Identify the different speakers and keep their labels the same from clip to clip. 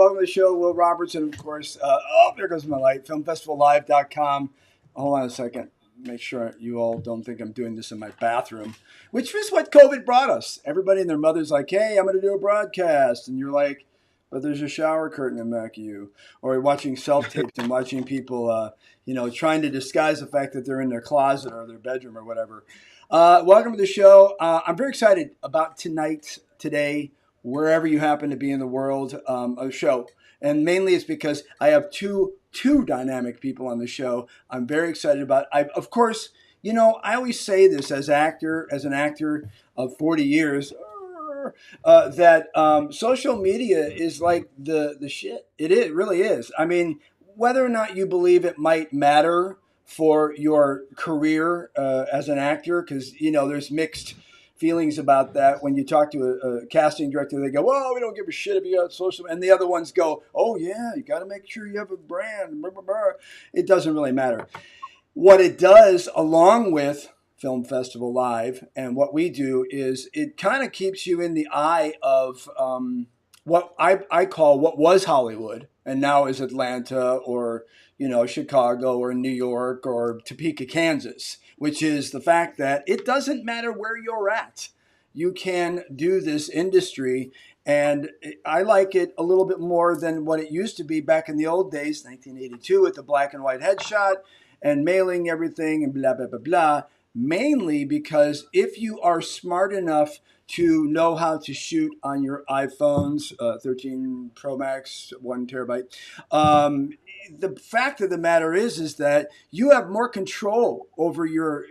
Speaker 1: welcome to the show, Will Robertson, of course. Oh, there goes my light. FilmFestivalLive.com. Hold on a second. Make sure you all don't think I'm doing this in my bathroom, which is what COVID brought us. Everybody and their mother's like, hey, I'm going to do a broadcast. And you're like, but there's a shower curtain in the back of you. Or watching self-tapes and watching people, trying to disguise the fact that they're in their closet or their bedroom or whatever. Welcome to the show. I'm very excited about today, wherever you happen to be in the world, a show. And mainly it's because I have two dynamic people on the show I'm very excited about. Of course, I always say this as an actor of 40 years, that social media is like the shit. It really is. I mean, whether or not you believe it might matter for your career as an actor, because, there's mixed feelings about that. When you talk to a casting director, they go, well, we don't give a shit if you got social, and the other ones go, oh yeah, you got to make sure you have a brand, blah, blah, blah. It doesn't really matter. What it does, along with Film Festival Live and what we do, is it kind of keeps you in the eye of what I call what was Hollywood and now is Atlanta or Chicago or New York or Topeka, Kansas, which is the fact that it doesn't matter where you're at. You can do this industry, and I like it a little bit more than what it used to be back in the old days, 1982, with the black and white headshot and mailing everything and blah, blah, blah, blah. Mainly because if you are smart enough to know how to shoot on your iPhones, 13 Pro Max, 1 terabyte, the fact of the matter is that you have more control over your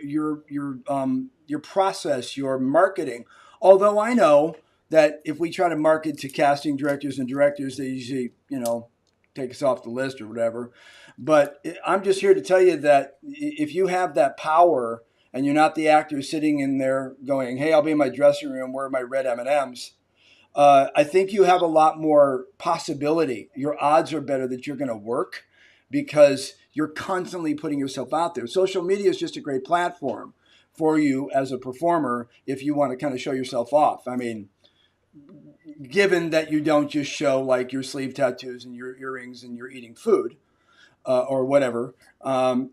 Speaker 1: process, your marketing. Although I know that if we try to market to casting directors and directors, they usually, take us off the list or whatever. But I'm just here to tell you that if you have that power and you're not the actor sitting in there going, hey, I'll be in my dressing room, where are my red M&Ms? I think you have a lot more possibility. Your odds are better that you're going to work because you're constantly putting yourself out there. Social media is just a great platform for you as a performer if you want to kind of show yourself off. I mean, given that you don't just show like your sleeve tattoos and your earrings and you're eating food or whatever,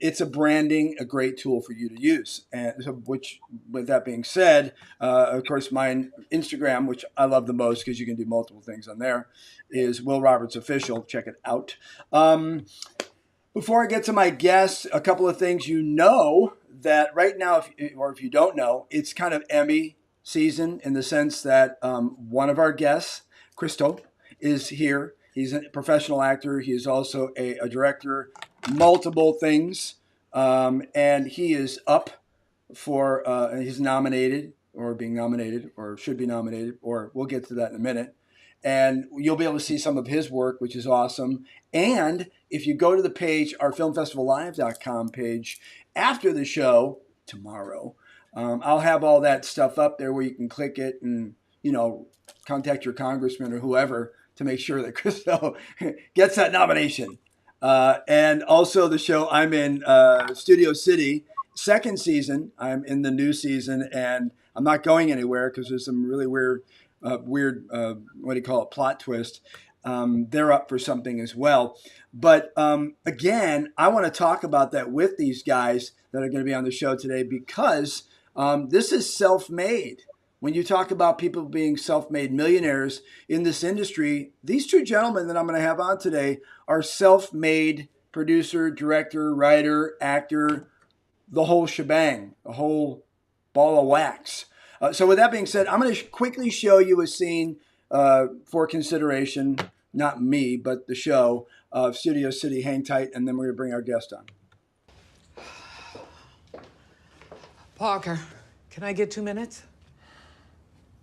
Speaker 1: it's a great tool for you to use. And so, which, with that being said, of course, my Instagram, which I love the most because you can do multiple things on there, is Will Roberts Official. Check it out. Before I get to my guests, a couple of things. That right now, if you don't know, it's kind of Emmy season in the sense that one of our guests, Christo, is here. He's a professional actor. He is also a director, multiple things. And he is up for, he's nominated or being nominated or should be nominated, or we'll get to that in a minute. And you'll be able to see some of his work, which is awesome. And if you go to the page, our FilmFestivalLive.com page, after the show tomorrow, I'll have all that stuff up there where you can click it and, contact your congressman or whoever to make sure that Christo gets that nomination. And also the show, I'm in Studio City, second season. I'm in the new season, and I'm not going anywhere because there's some really weird, plot twist. They're up for something as well. But again, I want to talk about that with these guys that are going to be on the show today because this is self-made. When you talk about people being self-made millionaires in this industry, these two gentlemen that I'm going to have on today are self-made producer, director, writer, actor, the whole shebang, the whole ball of wax. So with that being said, I'm going to quickly show you a scene for consideration, not me, but the show of Studio City. Hang tight, and then we're going to bring our guest on.
Speaker 2: Parker, can I get 2 minutes?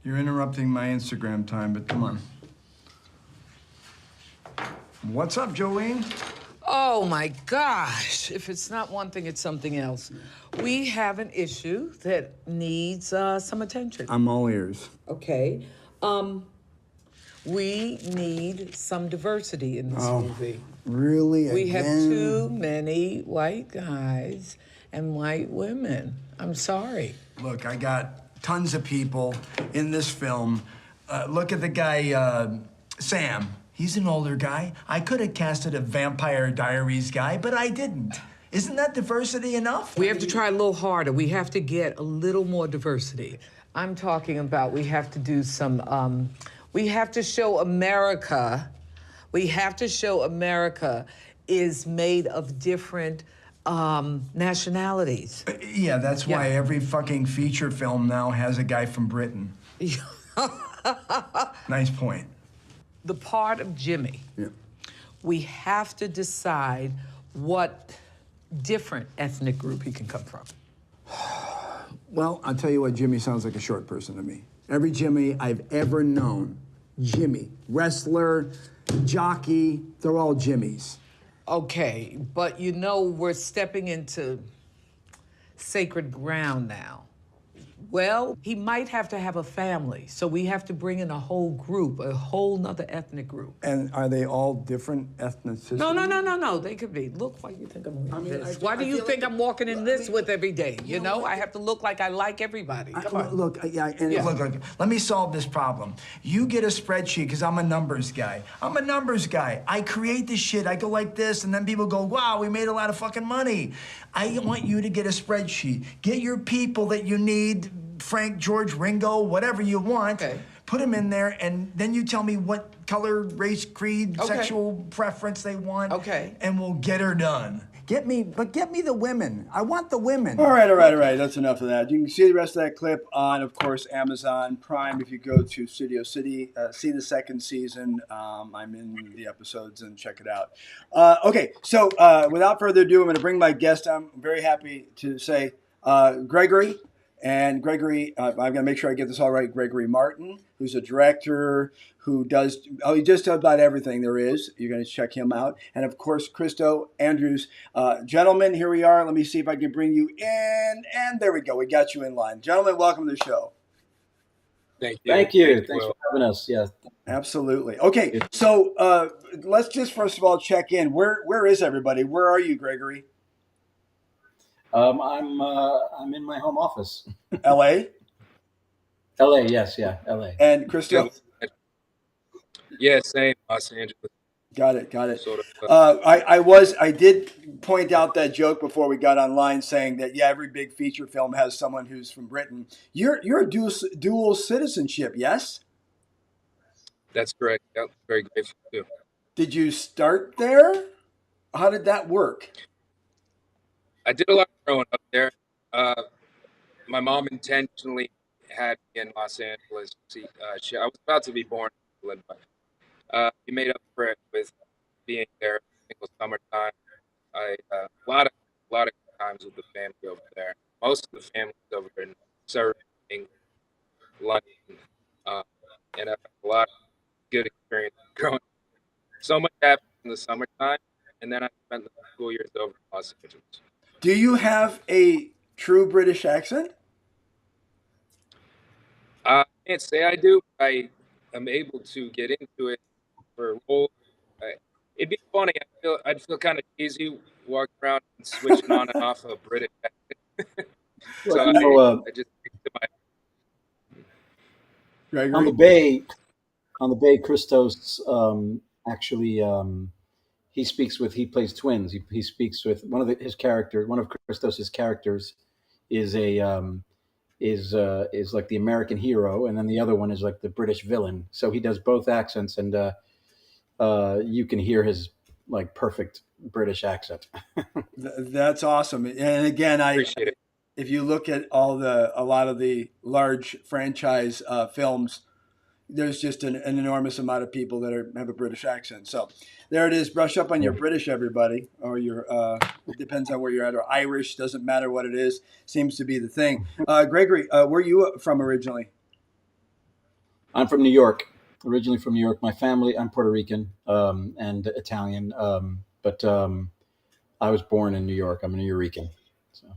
Speaker 1: You're interrupting my Instagram time, but come on. What's up, Jolene?
Speaker 2: Oh, my gosh. If it's not one thing, it's something else. We have an issue that needs some attention.
Speaker 1: I'm all ears.
Speaker 2: Okay. We need some diversity in this movie.
Speaker 1: Really?
Speaker 2: We have too many white guys and white women. I'm sorry.
Speaker 1: Look, I got tons of people in this film. Look at the guy, Sam.
Speaker 3: He's an older guy. I could have casted a Vampire Diaries guy, but I didn't. Isn't that diversity enough?
Speaker 2: We have to try a little harder. We have to get a little more diversity. I'm talking about we have to do some, we have to show America, is made of different nationalities.
Speaker 3: Yeah, that's why
Speaker 2: Yeah.
Speaker 3: every fucking feature film now has a guy from Britain. Nice point.
Speaker 2: The part of Jimmy,
Speaker 1: Yeah.
Speaker 2: we have to decide what different ethnic group he can come from.
Speaker 1: Well, I'll tell you what, Jimmy sounds like a short person to me. Every Jimmy I've ever known, Jimmy, wrestler, jockey, they're all Jimmys.
Speaker 2: Okay, but you know we're stepping into sacred ground now. Well, he might have to have a family, so we have to bring in a whole group, a whole nother ethnic group.
Speaker 1: And are they all different ethnicities?
Speaker 2: No. They could be. Look, why do you think I'm wearing this? Why do you think I'm walking in this with every day? You know, I have to look like I like everybody. Come on.
Speaker 1: Look, yeah, and
Speaker 2: Yeah.
Speaker 3: Look, let me solve this problem. You get a spreadsheet because I'm a numbers guy. I create this shit. I go like this, and then people go, wow, we made a lot of fucking money. I want you to get a spreadsheet. Get your people that you need, Frank, George, Ringo, whatever you want.
Speaker 2: Okay.
Speaker 3: Put them in there, and then you tell me what color, race, creed,
Speaker 2: Okay.
Speaker 3: sexual preference they want.
Speaker 2: Okay.
Speaker 3: And we'll get her done.
Speaker 1: get me the women. I want the women. All right. That's enough of that. You can see the rest of that clip on, of course, Amazon Prime. If you go to Studio City, see the second season. I'm in the episodes and check it out. Okay, so without further ado, I'm going to bring my guest. I'm very happy to say Gregory. And Gregory, I'm going to make sure I get this all right. Gregory Martin, who's a director who he just does about everything there is. You're going to check him out. And of course, Christo Andrews. Gentlemen, here we are. Let me see if I can bring you in. And there we go. We got you in line. Gentlemen, welcome to the show.
Speaker 4: Thank you.
Speaker 5: Thanks for having us. Yeah.
Speaker 1: Absolutely. Okay, so let's just first of all check in. Where is everybody? Where are you, Gregory?
Speaker 5: I'm in my home office.
Speaker 1: L.A.?
Speaker 5: LA, yes, yeah, LA.
Speaker 1: And Christo?
Speaker 4: Yeah, same. Los Angeles.
Speaker 1: Got it.
Speaker 4: Sort of.
Speaker 1: I did point out that joke before we got online, saying that every big feature film has someone who's from Britain. You're a dual citizenship, yes?
Speaker 4: That's correct. Yep, very grateful too.
Speaker 1: Did you start there? How did that work?
Speaker 4: I did a lot of growing up there. My mom intentionally had me in Los Angeles. I was about to be born in England, but we made up for it with being there every single summertime. A lot of times with the family over there. Most of the families over in Surrey, England, London, and I've had a lot of good experience growing up. So much happened in the summertime, and then I spent the school years over in Los Angeles.
Speaker 1: Do you have a true British accent?
Speaker 4: I can't say I do. I am able to get into it for roles. It'd be funny. I'd feel kind of cheesy walking around and switching on and off a British accent. So I just stick to my.
Speaker 1: Gregory?
Speaker 5: On the Bay, Christos actually he plays twins. He speaks with one of his characters. One of Christos's characters is is like the American hero, and then the other one is like the British villain. So he does both accents, and you can hear his like perfect British accent.
Speaker 1: That's awesome. And again,
Speaker 4: Appreciate it.
Speaker 1: if you look at a lot of the large franchise films, there's just an enormous amount of people that have a British accent. So there it is. Brush up on your British, everybody, or your it depends on where you're at, or Irish. Doesn't matter what it is. Seems to be the thing. Gregory, where are you from originally?
Speaker 5: I'm from New York, originally from New York. My family, I'm Puerto Rican and Italian, but I was born in New York. I'm a New Yorican. So.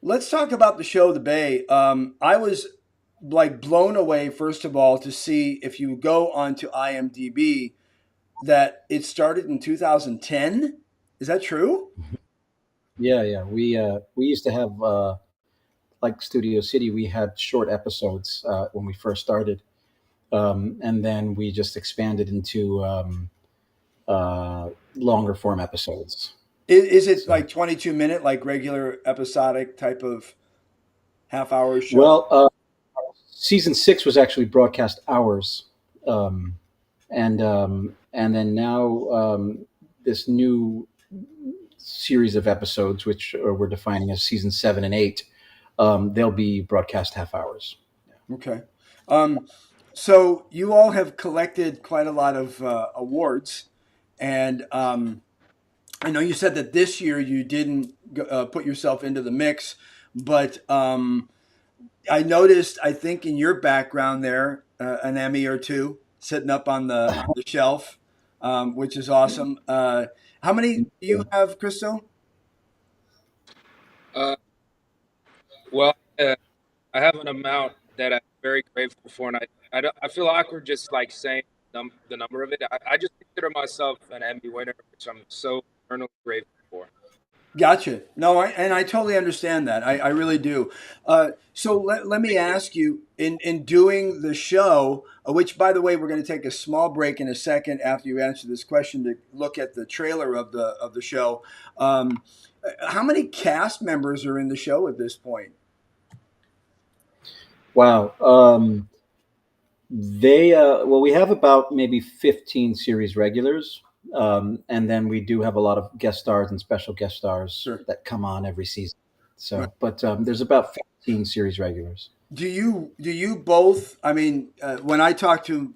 Speaker 1: Let's talk about the show, The Bay. I was like blown away, first of all, to see, if you go onto IMDb, that it started in 2010. Is that true?
Speaker 5: Yeah. We used to have like Studio City. We had short episodes when we first started, and then we just expanded into longer form episodes.
Speaker 1: Is it
Speaker 5: So,
Speaker 1: like 22-minute, like regular episodic type of half-hour show?
Speaker 5: well, season 6 was actually broadcast hours, um, and then now this new series of episodes, which we're defining as season 7 and 8, they'll be broadcast half hours.
Speaker 1: Okay. Um, so you all have collected quite a lot of awards, and I know you said that this year you didn't put yourself into the mix, but I noticed, I think in your background there, an Emmy or two sitting up on the shelf, which is awesome. How many do you have, Christo?
Speaker 4: Uh, well, I have an amount that I'm very grateful for, and I feel awkward just like saying the number of it. I just consider myself an Emmy winner, which I'm so eternally grateful for.
Speaker 1: Gotcha. No, I totally understand that. I really do. So let me ask you, in doing the show, which by the way, we're going to take a small break in a second after you answer this question to look at the trailer of the show. How many cast members are in the show at this point?
Speaker 5: Wow. Well, we have about maybe 15 series regulars, and then we do have a lot of guest stars and special guest stars
Speaker 1: Sure.
Speaker 5: that come on every season.
Speaker 1: Right.
Speaker 5: So, but there's about 15 series regulars.
Speaker 1: Do you both? I mean, when I talked to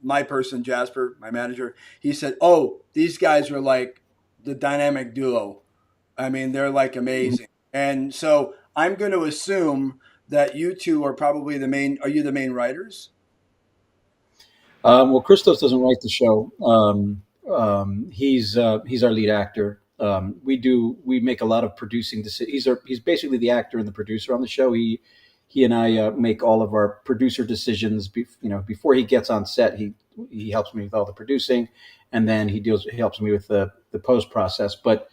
Speaker 1: my person Jasper, my manager, he said, "Oh, these guys are like the dynamic duo. I mean, they're like amazing." And so I'm going to assume that you two are probably the main. Are you the main writers?
Speaker 5: Well, Christos doesn't write the show. He's our lead actor. We make a lot of producing decisions. He's basically the actor and the producer on the show. He and I make all of our producer decisions. Before he gets on set, he helps me with all the producing, and then he helps me with the post process. But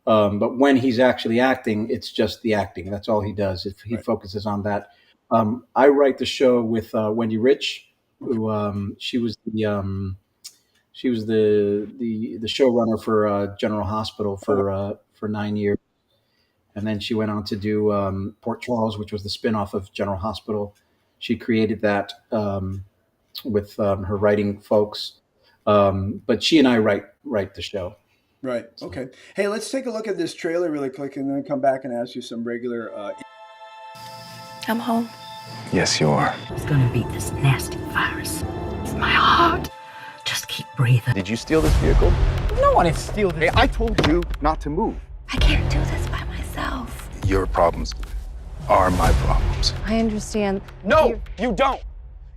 Speaker 5: when he's actually acting, it's just the acting. That's all he does. If he
Speaker 1: Right.
Speaker 5: focuses on that. I write the show with Wendy Rich, who she was the showrunner for General Hospital for 9 years, and then she went on to do Port Charles, which was the spinoff of General Hospital. She created that with her writing folks, but she and I write the show.
Speaker 1: Right.
Speaker 5: So.
Speaker 1: Okay. Hey, let's take a look at this trailer really quick, and then come back and ask you some regular.
Speaker 6: I'm home.
Speaker 7: Yes, you are.
Speaker 6: It's gonna beat this nasty virus. It's my heart. Just keep breathing.
Speaker 7: Did you steal this vehicle?
Speaker 8: No one is steal this.
Speaker 7: Hey, I told you not to move.
Speaker 6: I can't do this by myself.
Speaker 7: Your problems are my problems.
Speaker 9: I understand.
Speaker 8: No, you don't.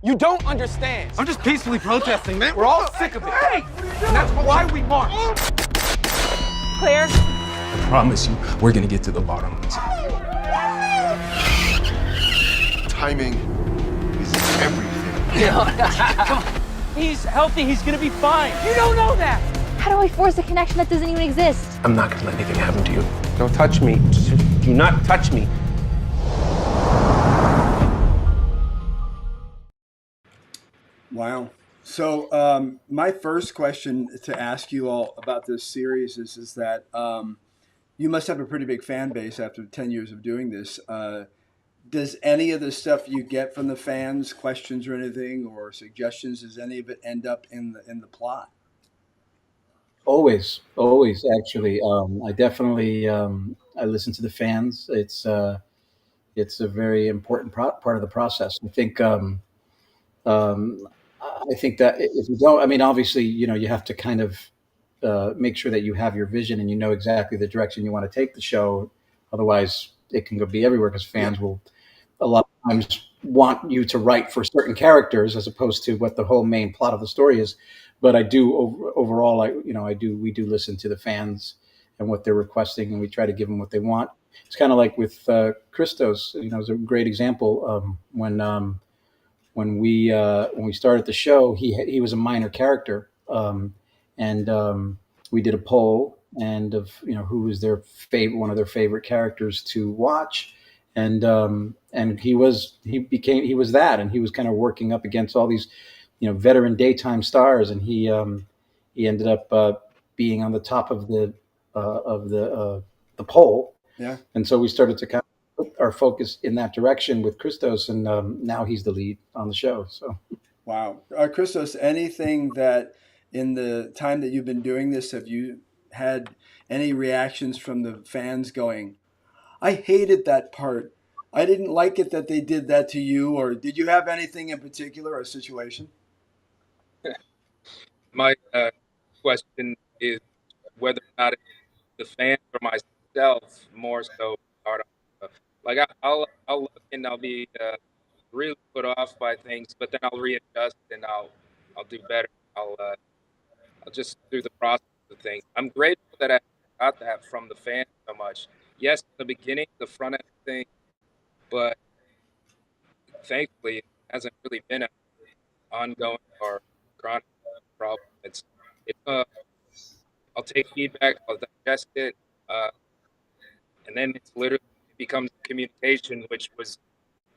Speaker 8: You don't understand.
Speaker 7: I'm just peacefully protesting, man.
Speaker 8: We're all sick of it. Hey, and that's why we march.
Speaker 9: Claire?
Speaker 7: I promise you, we're gonna get to the bottom of this.
Speaker 10: Timing is everything.
Speaker 8: Come on. He's healthy. He's gonna be fine. You don't know that.
Speaker 9: How do I force a connection that doesn't even exist?
Speaker 7: I'm not gonna let anything happen to you.
Speaker 8: Don't touch me. Just do not touch me.
Speaker 1: Wow. So my first question to ask you all about this series is that you must have a pretty big fan base after 10 years of doing this. Does any of the stuff you get from the fans, questions or anything, or suggestions, does any of it end up in the plot?
Speaker 5: Always, actually. I definitely I listen to the fans. It's a very important part of the process. I think that if you don't, I mean, obviously, you have to kind of make sure that you have your vision and you know exactly the direction you want to take the show. Otherwise, it can go be everywhere because fans will a lot of times want you to write for certain characters as opposed to what the whole main plot of the story is. But I do overall, we do listen to the fans and what they're requesting, and we try to give them what they want. It's kind of like with Christos, is a great example. When we started the show, he was a minor character, and we did a poll and of who was one of their favorite characters to watch, and he was that, and he was kind of working up against all these veteran daytime stars, and he he ended up being on the top of the poll,
Speaker 1: Yeah.
Speaker 5: and so we started to kind of put our focus in that direction with Christos, and now he's the lead on the show. So
Speaker 1: Wow. Christos, anything that in the time that you've been doing this, have you had any reactions from the fans going, I hated that part. I didn't like it that they did that to you, or did you have anything in particular or situation?
Speaker 4: My question is whether or not it's the fans or myself more so. Like I'll look and I'll be really put off by things, but then I'll readjust and I'll do better. I'll just through the process of things. I'm grateful that I got that from the fans so much. Yes, in the beginning, the front end thing, but thankfully it hasn't really been an ongoing or chronic problem. It's I'll take feedback, I'll digest it, uh, and then it's literally it becomes communication, which was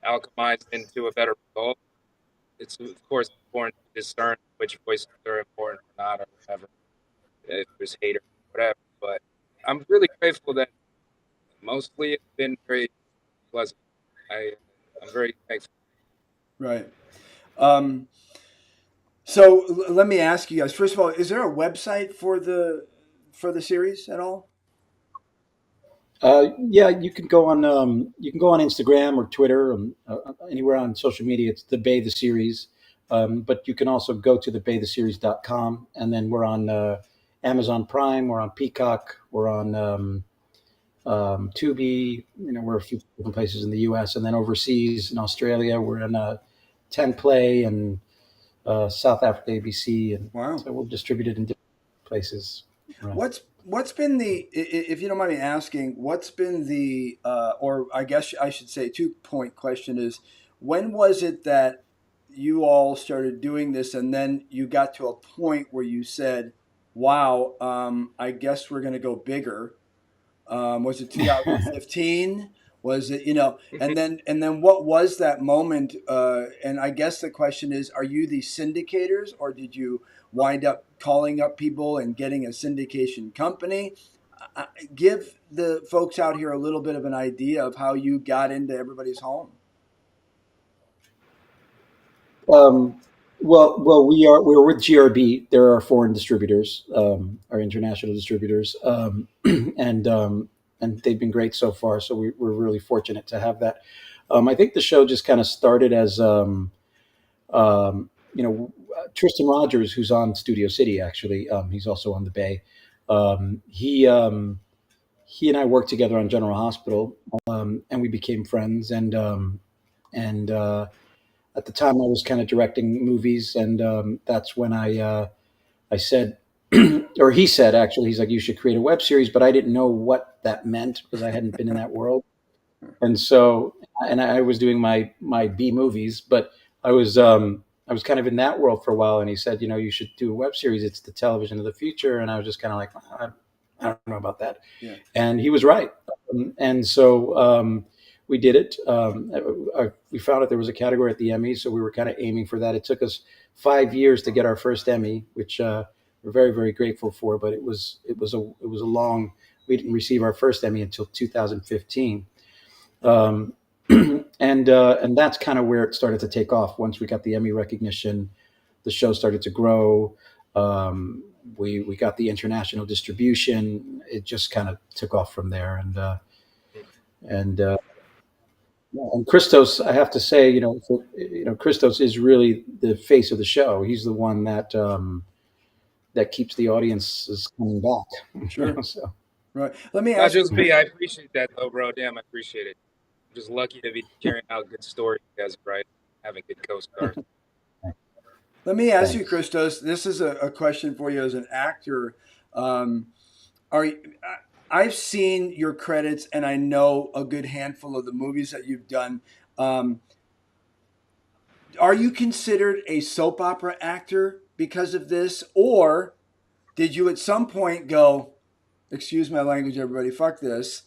Speaker 4: alchemized into a better result. It's of course important to discern which voices are important or not, or whatever. If there's haters, whatever. But I'm really grateful that mostly it's been very pleasant. I'm very thankful.
Speaker 1: Right. Um, so let me ask you guys. First of all, is there a website for the series at all?
Speaker 5: yeah, you can go on Instagram or Twitter, anywhere on social media. It's the Bay the Series, but you can also go to thebaytheseries.com, and then we're on Amazon Prime, we're on Peacock, we're on Tubi. We're a few different places in the U.S. and then overseas in Australia, we're in 10 Play and South Africa ABC, and
Speaker 1: Wow.
Speaker 5: so we're distributed in different places. Right.
Speaker 1: What's been the, if you don't mind me asking, what's been the or I guess I should say 2 point question is, when was it that you all started doing this and then you got to a point where you said, wow, I guess we're going to go bigger? Was it 2015? Was it, and then what was that moment? And I guess the question is, are you the syndicators, or did you wind up calling up people and getting a syndication company? Give the folks out here a little bit of an idea of how you got into everybody's home.
Speaker 5: Um, well, we're with GRB. They're our foreign distributors, our international distributors, and they've been great so far. So we're really fortunate to have that. I think the show just kind of started as Tristan Rogers, who's on Studio City. Actually, he's also on the Bay. He and I worked together on General Hospital, and we became friends. And at the time I was kind of directing movies, and that's when I said, or he said actually, he's like, you should create a web series, but I didn't know what that meant because I hadn't been in that world, and so and I was doing my B movies, but I was kind of in that world for a while, and he said, you should do a web series. It's the television of the future, and I was just kind of like, I don't know about that,
Speaker 1: Yeah.
Speaker 5: and he was right, and so. We did it. We found out there was a category at the Emmys, so we were kind of aiming for that. It took us 5 years to get our first Emmy, which we're very, very grateful for. But it was a long. We didn't receive our first Emmy until 2015, um, and that's kind of where it started to take off. Once we got the Emmy recognition, the show started to grow. We got the international distribution. It just kind of took off from there, and yeah, and Christos, I have to say, Christos is really the face of the show. He's the one that keeps the audiences coming back.
Speaker 1: Sure.
Speaker 5: So
Speaker 1: Right. Let me
Speaker 4: Not
Speaker 1: ask
Speaker 4: just
Speaker 1: you.
Speaker 4: me. I appreciate that though, bro. Damn, I appreciate it. I'm just lucky to be carrying out good stories, you guys, right? Having good co-stars.
Speaker 1: Let me ask you,
Speaker 5: thanks.
Speaker 1: Christos. This is a question for you as an actor. Um, are you, I've seen your credits, and I know a good handful of the movies that you've done. Um, are you considered a soap opera actor because of this, or did you at some point go, excuse my language, everybody, fuck this.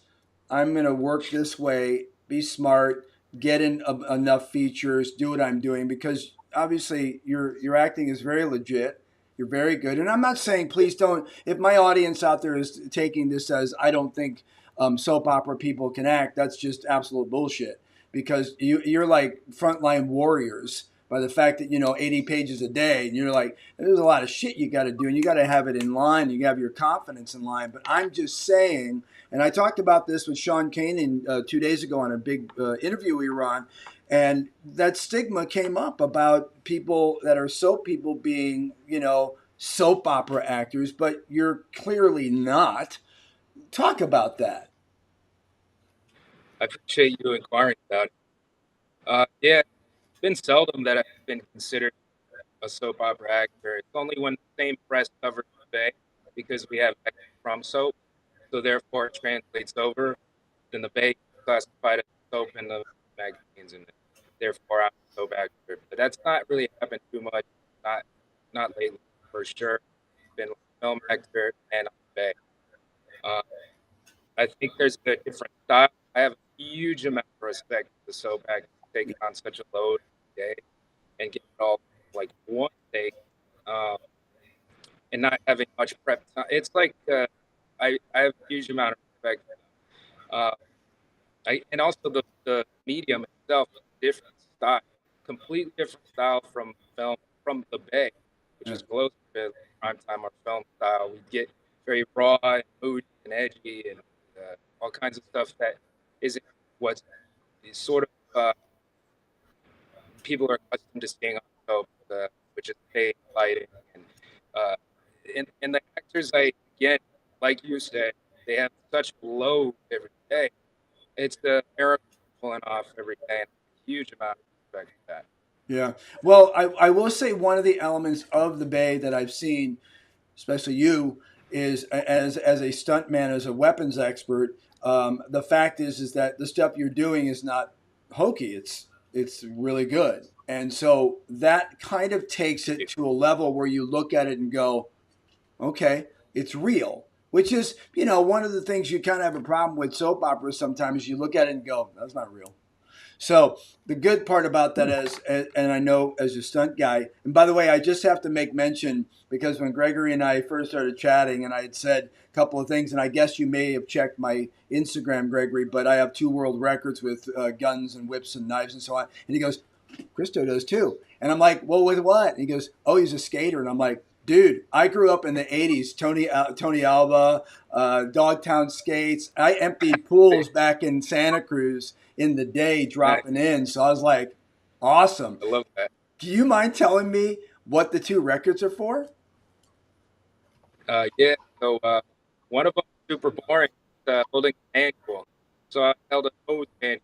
Speaker 1: I'm going to work this way, be smart, get in enough features, do what I'm doing, because obviously your acting is very legit. You're very good. And I'm not saying please don't. If my audience out there is taking this as I don't think soap opera people can act, that's just absolute bullshit. Because you're like frontline warriors by the fact that 80 pages a day, and you're like, there's a lot of shit you got to do, and you got to have it in line. You have your confidence in line. But I'm just saying, and I talked about this with Sean Kanan 2 days ago on a big interview we were on, and that stigma came up about people that are soap people being, soap opera actors, but you're clearly not. Talk about that.
Speaker 4: I appreciate you inquiring about it. Yeah, it's been seldom that I've been considered a soap opera actor. It's only when the same press covers the Bay because we have actors from soap, so therefore it translates over. Then the Bay is classified as soap in the magazines, and therefore I'm a soap actor. But that's not really happened too much. Not not lately, for sure. Been like a film actor and on the Bay. Uh, I think there's a different style. I have a huge amount of respect for the soap actors taking on such a load every day and getting it all like one take, um, and not having much prep time. It's like I have a huge amount of respect for them. And also the medium itself is a different style, completely different style from film from the Bay, which
Speaker 1: Yeah.
Speaker 4: is closer to prime time or film style. We get very raw and moody and edgy and all kinds of stuff that isn't what's sort of people are accustomed to seeing on soap, which is stage lighting uh, and the actors. Again, like you said, they have such load every day. It's the miracle pulling off every day, and a huge amount of respect for that.
Speaker 1: Yeah. Well, I will say one of the elements of the Bay that I've seen, especially you, is as a stuntman, as a weapons expert. The fact is that the stuff you're doing is not hokey. It's really good, and so that kind of takes it to a level where you look at it and go, okay, it's real. Which is, one of the things you kind of have a problem with soap operas sometimes. You look at it and go, that's not real. So the good part about that is, and I know as a stunt guy, and by the way, I just have to make mention because when Gregory and I first started chatting, and I had said a couple of things, and I guess you may have checked my Instagram, Gregory, but I have 2 world records with guns and whips and knives and so on. And he goes, Christo does too. And I'm like, well, with what? And he goes, oh, he's a skater. And I'm like, dude, I grew up in the 80s. Tony Alva, Dogtown Skates. I emptied pools back in Santa Cruz in the day dropping in. So I was like, awesome.
Speaker 4: I love that.
Speaker 1: Do you mind telling me what the 2 records are for?
Speaker 4: Yeah. So one of them super boring, holding an manual. So I held a hose manual,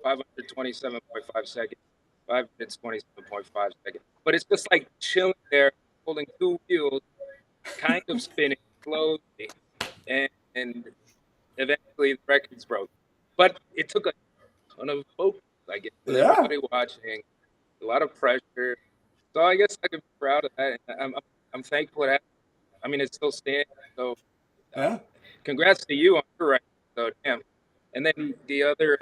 Speaker 4: 527.5 seconds, 527.5 seconds. But it's just like chilling there, holding 2 wheels, kind of spinning slowly, and eventually the record's broke. But it took a ton of focus, I guess, with everybody watching, a lot of pressure. So I guess I can be proud of that. And I'm thankful it happened. I mean, it's still standing. So congrats to you on your record. So damn. And then the other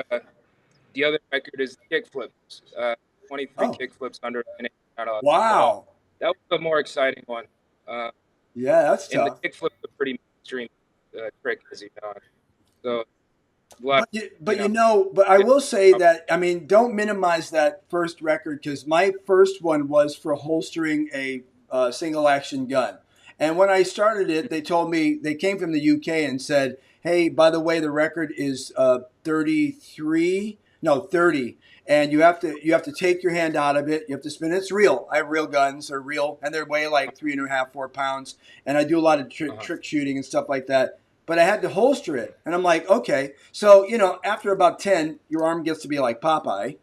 Speaker 4: record is kickflips. 23 kickflips under a minute.
Speaker 1: Wow.
Speaker 4: That was the more exciting one.
Speaker 1: Yeah, that's tough.
Speaker 4: And the kickflip's a pretty mainstream trick, as you know. So
Speaker 1: but I will say that, I mean, don't minimize that first record because my first one was for holstering a single action gun. And when I started it, they told me, they came from the UK and said, hey, by the way, the record is 30. And you have to take your hand out of it. You have to spin it. It's real. I have real guns. They're real. And they weigh like 3.5, 4 pounds. And I do a lot of trick shooting and stuff like that. But I had to holster it. And I'm like, okay. So, after about 10, your arm gets to be like Popeye.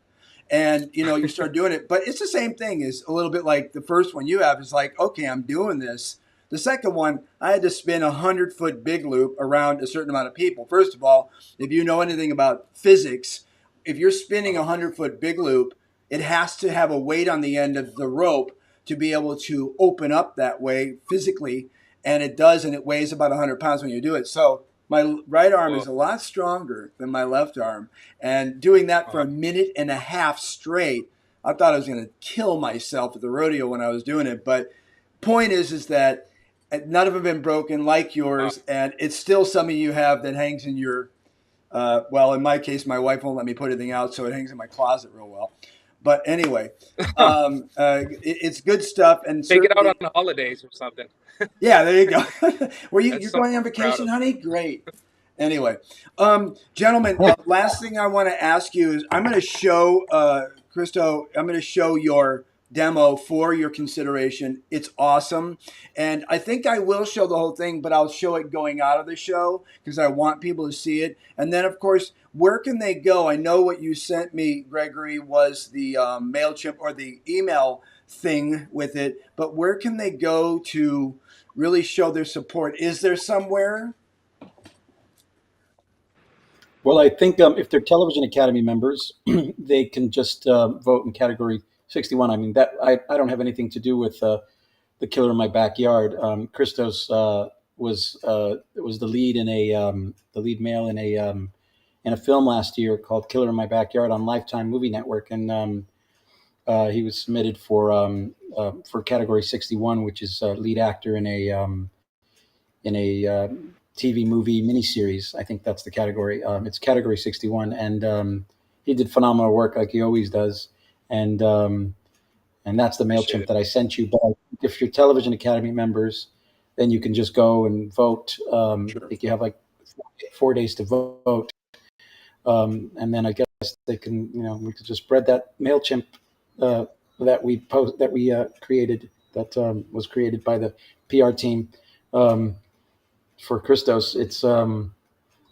Speaker 1: And, you start doing it. But it's the same thing. It's a little bit like the first one you have is like, okay, I'm doing this. The second one, I had to spin a 100-foot big loop around a certain amount of people. First of all, if you know anything about physics, if you're spinning a 100-foot big loop, it has to have a weight on the end of the rope to be able to open up that way physically. And it does, and it weighs about 100 pounds when you do it. So my right arm is a lot stronger than my left arm. And doing that for a minute and a half straight, I thought I was going to kill myself at the rodeo when I was doing it. But point is that none of them have been broken like yours, and it's still something you have that hangs in your. Well, in my case, my wife won't let me put anything out, so it hangs in my closet real well. But anyway, it's good stuff, and
Speaker 4: Take it out on
Speaker 1: certainly,
Speaker 4: the holidays or something.
Speaker 1: yeah, there you go. Were you
Speaker 4: That's
Speaker 1: you're
Speaker 4: something
Speaker 1: going on
Speaker 4: I'm proud
Speaker 1: vacation,
Speaker 4: of.
Speaker 1: honey? Great. Anyway, gentlemen, last thing I want to ask you is I'm going to show Christo. I'm going to show your demo for your consideration. It's awesome, and I think I will show the whole thing, but I'll show it going out of the show because I want people to see it. And then, of course, where can they go? I know what you sent me, Gregory, was the Mailchimp or the email thing with it, but where can they go to really show their support? Is there somewhere?
Speaker 5: Well, I think if they're Television Academy members, they can just vote in category 61. I mean, I don't have anything to do with the Killer in My Backyard. Christos was the lead in the lead male in a film last year called Killer in My Backyard on Lifetime Movie Network, and he was submitted for category 61, which is lead actor in a TV movie miniseries. I think that's the category. It's category 61, and he did phenomenal work like he always does. And that's the
Speaker 4: Appreciate
Speaker 5: Mailchimp
Speaker 4: it.
Speaker 5: that I sent you. But if you're Television Academy members, then you can just go and vote.
Speaker 1: Sure.
Speaker 5: You have like 4 days to vote, and then I guess they can, we could just spread that Mailchimp that we created, that was created by the PR team. For Christos.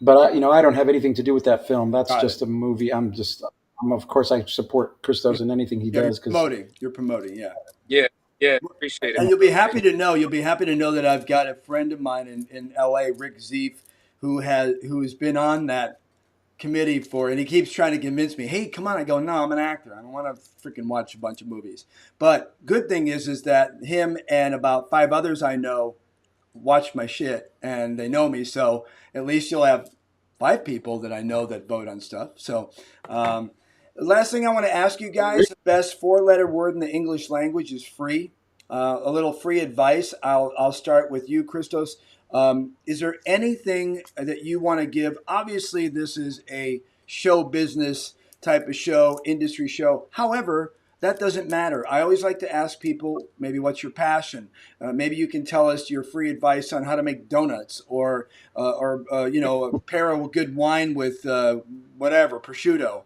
Speaker 5: But I don't have anything to do with that film. That's
Speaker 1: Got
Speaker 5: just
Speaker 1: it.
Speaker 5: a movie. Of course, I support Christos in anything he
Speaker 1: Yeah, you're
Speaker 5: does because
Speaker 1: promoting. You're promoting. Yeah.
Speaker 4: Yeah, yeah, appreciate it.
Speaker 1: And you'll be happy to know that I've got a friend of mine in LA, Rick Zeef, who's been on that committee and he keeps trying to convince me, hey, come on. I go, no, I'm an actor. I don't want to freaking watch a bunch of movies. But good thing is that him and about 5 others I know watch my shit and they know me. So at least you'll have 5 people that I know that vote on stuff. So last thing I want to ask you guys, the best 4-letter word in the English language is free. A little free advice. I'll start with you, Christos. Is there anything that you want to give? Obviously, this is a show business type of show, industry show. However, that doesn't matter. I always like to ask people, maybe what's your passion? Maybe you can tell us your free advice on how to make donuts, or a pair of good wine with whatever prosciutto.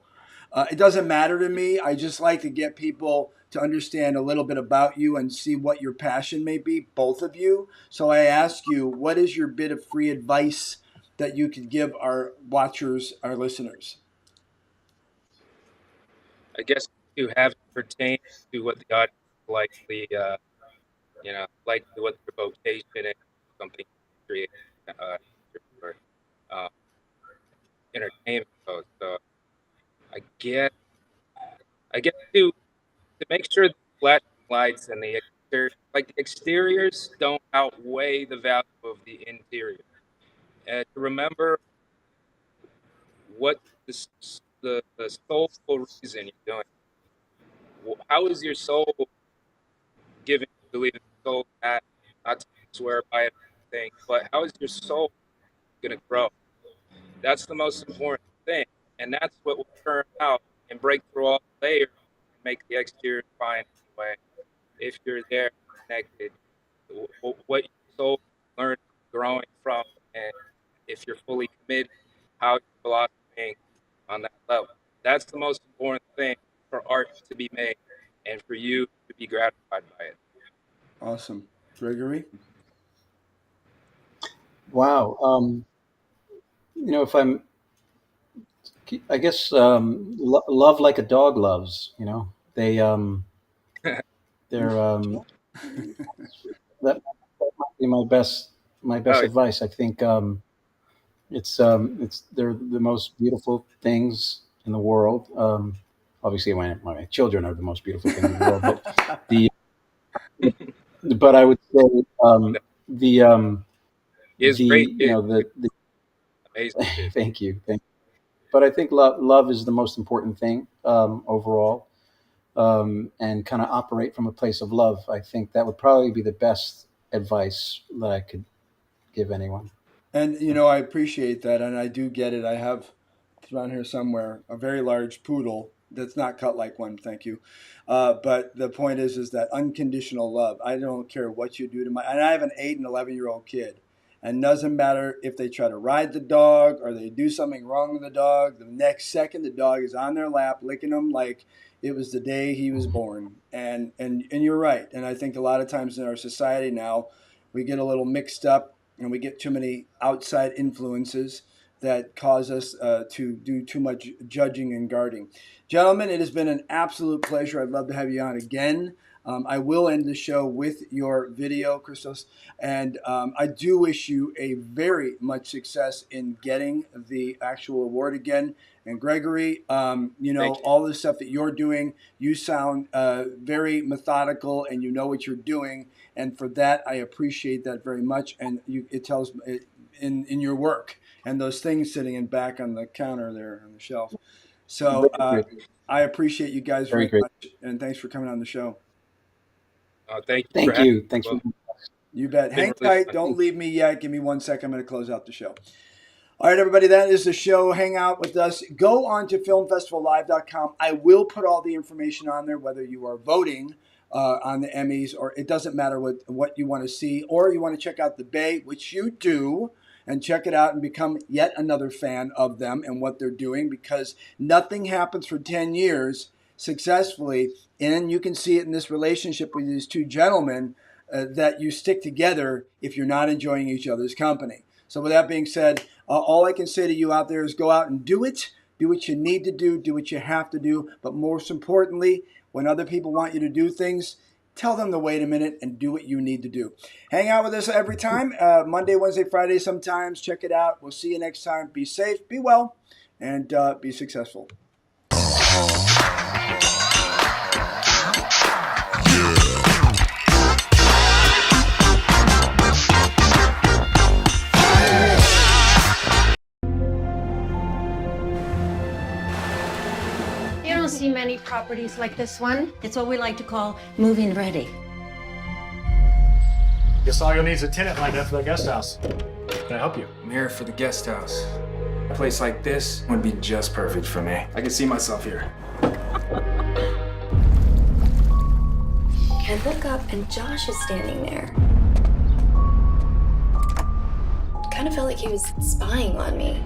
Speaker 1: It doesn't matter to me. I just like to get people to understand a little bit about you and see what your passion may be, both of you. So I ask you, what is your bit of free advice that you could give our watchers, our listeners?
Speaker 4: I guess to have it pertain to what the audience likely, like what their vocation is, something creative, or uh, entertainment goes. So I guess, to make sure the flashing lights and the exteriors don't outweigh the value of the interior, and to remember what the soulful reason you're doing. How is your soul giving you believe in soul, not to swear by it or anything, but how is your soul going to grow? That's the most important thing, and that's what will turn out and break through all the layers and make the exterior fine anyway. If you're there connected, what your soul learning, growing from, and if you're fully committed, how you're blossoming on that level. That's the most important thing for art to be made and for you to be gratified by it.
Speaker 1: Awesome. Gregory?
Speaker 5: wow. If I guess love like a dog loves. They're that might be my best
Speaker 4: Oh,
Speaker 5: advice. I think it's they're the most beautiful things in the world. Obviously, my children are the most beautiful thing in the world, but the but I would say the
Speaker 4: he is great kids,
Speaker 5: the
Speaker 4: amazing kids.
Speaker 5: thank you. But I think love is the most important thing overall. and kind of operate from a place of love. I think that would probably be the best advice that I could give anyone.
Speaker 1: And you know, I appreciate that, and I do get it. I have around here somewhere a very large poodle that's not cut like one, thank you. But the point is that unconditional love. I don't care what you do to my. And I have an 8 and 11-year-old kid, and doesn't matter if they try to ride the dog or they do something wrong with the dog. The next second, the dog is on their lap, licking them like it was the day he was born. And you're right. And I think a lot of times in our society now, we get a little mixed up and we get too many outside influences that cause us to do too much judging and guarding. Gentlemen, it has been an absolute pleasure. I'd love to have you on again. I will end the show with your video, Christos, and I do wish you a very much success in getting the actual award again. And Gregory, you know, all the stuff that you're doing, you sound very methodical and you know what you're doing. And for that, I appreciate that very much. And it tells in your work and those things sitting in back on the counter there on the shelf. So I appreciate you guys very much. And thanks for coming on the show.
Speaker 4: Thank you.
Speaker 5: Thank you. Thanks for
Speaker 1: You bet. Hang tight. Don't leave me yet. Give me 1 second. I'm going to close out the show. All right, everybody, that is the show. Hang out with us. Go on to filmfestivallive.com. I will put all the information on there, whether you are voting on the Emmys or it doesn't matter what you want to see, or you want to check out The Bay, which you do, and check it out and become yet another fan of them and what they're doing, because nothing happens for 10 years successfully. And you can see it in this relationship with these two gentlemen that you stick together if you're not enjoying each other's company. So with that being said, all I can say to you out there is go out and do it. Do what you need to do what you have to do. But most importantly, when other people want you to do things, tell them to wait a minute and do what you need to do. Hang out with us every time, Monday, Wednesday, Friday sometimes. Check it out. We'll see you next time. Be safe, be well, and be successful.
Speaker 6: You don't see many properties like this one. It's what we like to call move-in ready.
Speaker 11: Guess all you'll need is a tenant lined up for the guest house. Can I help you?
Speaker 12: I'm here for the guest house. A place like this would be just perfect for me. I can see myself here.
Speaker 13: I look up and Josh is standing there. Kind of felt like he was spying on me.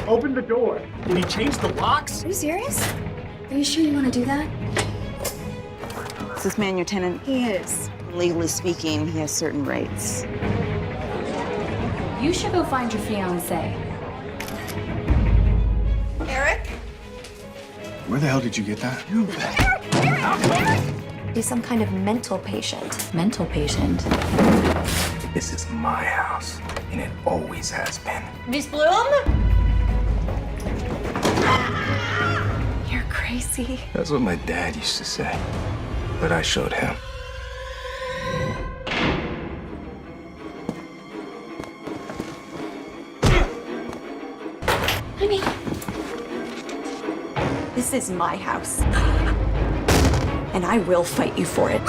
Speaker 11: Open the door. Did he change the locks?
Speaker 13: Are you serious? Are you sure you want to do that?
Speaker 14: Is this man your tenant?
Speaker 13: He is.
Speaker 14: Legally speaking, he has certain rights.
Speaker 9: You should go find your fiance.
Speaker 13: Eric?
Speaker 10: Where the hell did you get that?
Speaker 13: He's some kind of mental patient.
Speaker 9: Mental patient.
Speaker 12: This is my house, and it always has been.
Speaker 9: Miss Bloom?
Speaker 13: You're crazy.
Speaker 12: That's what my dad used to say, but I showed him.
Speaker 13: Honey. This is my house. And I will fight you for it.